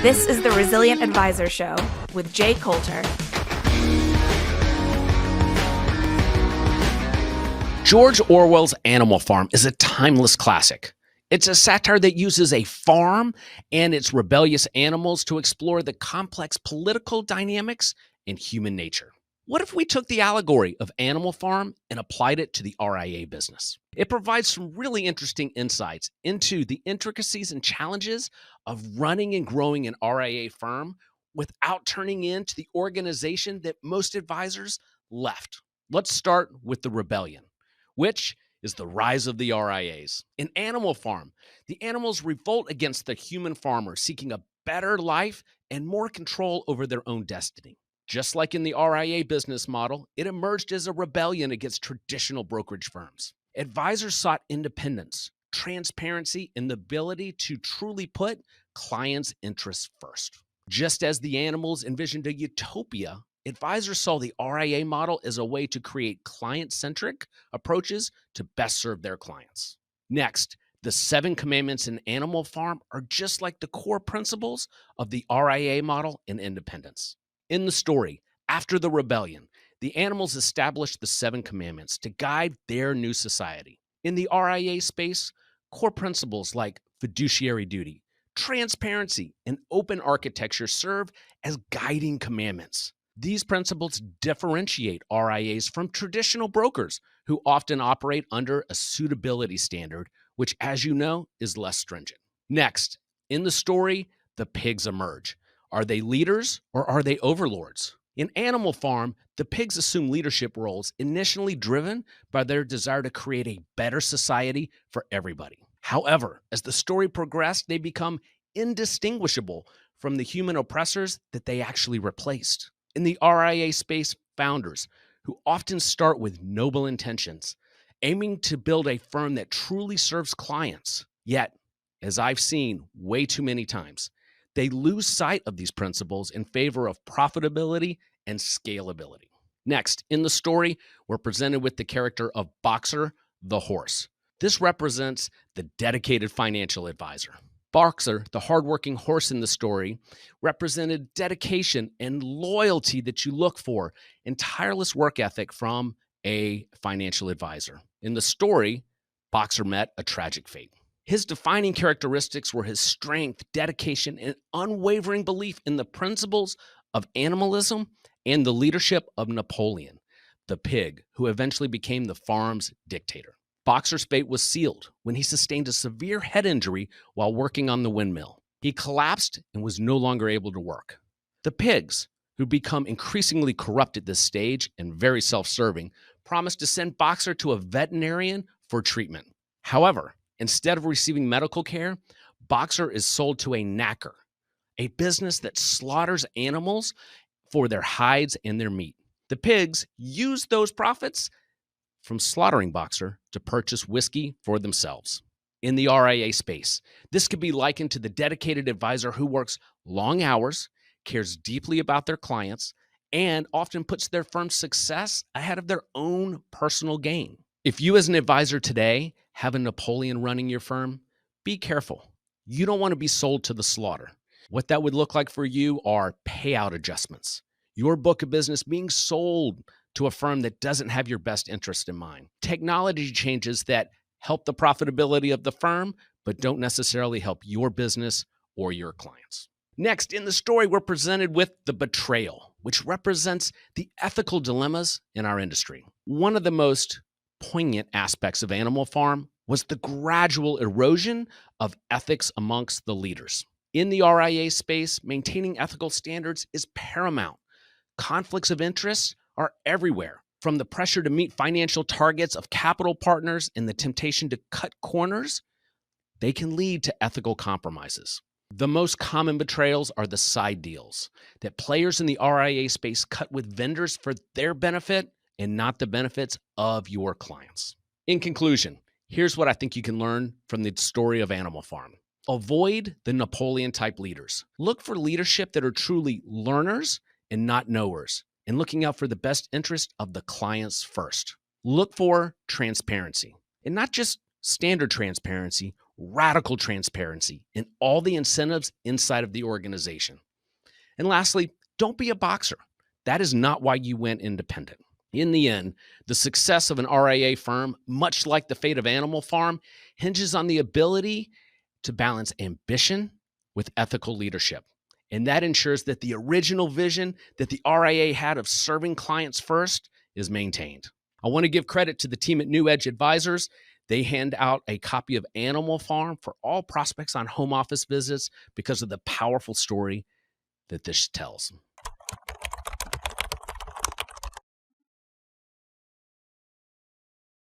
This is the Resilient Advisor Show with Jay Coulter. George Orwell's Animal Farm is a timeless classic. It's a satire that uses a farm and its rebellious animals to explore the complex political dynamics and human nature. What if we took the allegory of Animal Farm and applied it to the RIA business? It provides some really interesting insights into the intricacies and challenges of running and growing an RIA firm without turning into the organization that most advisors left. Let's start with the rebellion, which is the rise of the RIAs. In Animal Farm, the animals revolt against the human farmer seeking a better life and more control over their own destiny. Just like in the RIA business model, it emerged as a rebellion against traditional brokerage firms. Advisors sought independence, transparency, and the ability to truly put clients' interests first. Just as the animals envisioned a utopia, advisors saw the RIA model as a way to create client-centric approaches to best serve their clients. Next, the 7 commandments in Animal Farm are just like the core principles of the RIA model in independence. In the story, after the rebellion, the animals established the 7 commandments to guide their new society. In the RIA space, core principles like fiduciary duty, transparency, and open architecture serve as guiding commandments. These principles differentiate RIAs from traditional brokers who often operate under a suitability standard, which, as you know, is less stringent. Next, in the story, the pigs emerge. Are they leaders or are they overlords? In Animal Farm, the pigs assume leadership roles initially driven by their desire to create a better society for everybody. However, as the story progressed, they become indistinguishable from the human oppressors that they actually replaced. In the RIA space, founders, who often start with noble intentions, aiming to build a firm that truly serves clients. Yet, as I've seen way too many times, they lose sight of these principles in favor of profitability and scalability. Next, in the story, we're presented with the character of Boxer the horse. This represents the dedicated financial advisor. Boxer, the hardworking horse in the story, represented dedication and loyalty that you look for and tireless work ethic from a financial advisor. In the story, Boxer met a tragic fate. His defining characteristics were his strength, dedication, and unwavering belief in the principles of animalism and the leadership of Napoleon, the pig, who eventually became the farm's dictator. Boxer's fate was sealed when he sustained a severe head injury while working on the windmill. He collapsed and was no longer able to work. The pigs, who become increasingly corrupt at this stage and very self-serving, promised to send Boxer to a veterinarian for treatment. However, instead of receiving medical care, Boxer is sold to a knacker, a business that slaughters animals for their hides and their meat. The pigs use those profits from slaughtering Boxer to purchase whiskey for themselves. In the RIA space, this could be likened to the dedicated advisor who works long hours, cares deeply about their clients, and often puts their firm's success ahead of their own personal gain. If you as an advisor today have a Napoleon running your firm, be careful. You don't want to be sold to the slaughter. What that would look like for you are payout adjustments. Your book of business being sold to a firm that doesn't have your best interest in mind. Technology changes that help the profitability of the firm, but don't necessarily help your business or your clients. Next, in the story, we're presented with the betrayal, which represents the ethical dilemmas in our industry. One of the most poignant aspects of Animal Farm was the gradual erosion of ethics amongst the leaders. In the RIA space, maintaining ethical standards is paramount. Conflicts of interest are everywhere, from the pressure to meet financial targets of capital partners and the temptation to cut corners. They can lead to ethical compromises. The most common betrayals are the side deals that players in the RIA space cut with vendors for their benefit and not the benefits of your clients. In conclusion, here's what I think you can learn from the story of Animal Farm. Avoid the Napoleon-type leaders. Look for leadership that are truly learners and not knowers, and looking out for the best interest of the clients first. Look for transparency, and not just standard transparency, radical transparency in all the incentives inside of the organization. And lastly, don't be a boxer. That is not why you went independent. In the end, the success of an RIA firm, much like the fate of Animal Farm, hinges on the ability to balance ambition with ethical leadership. And that ensures that the original vision that the RIA had of serving clients first is maintained. I want to give credit to the team at New Edge Advisors. They hand out a copy of Animal Farm for all prospects on home office visits because of the powerful story that this tells.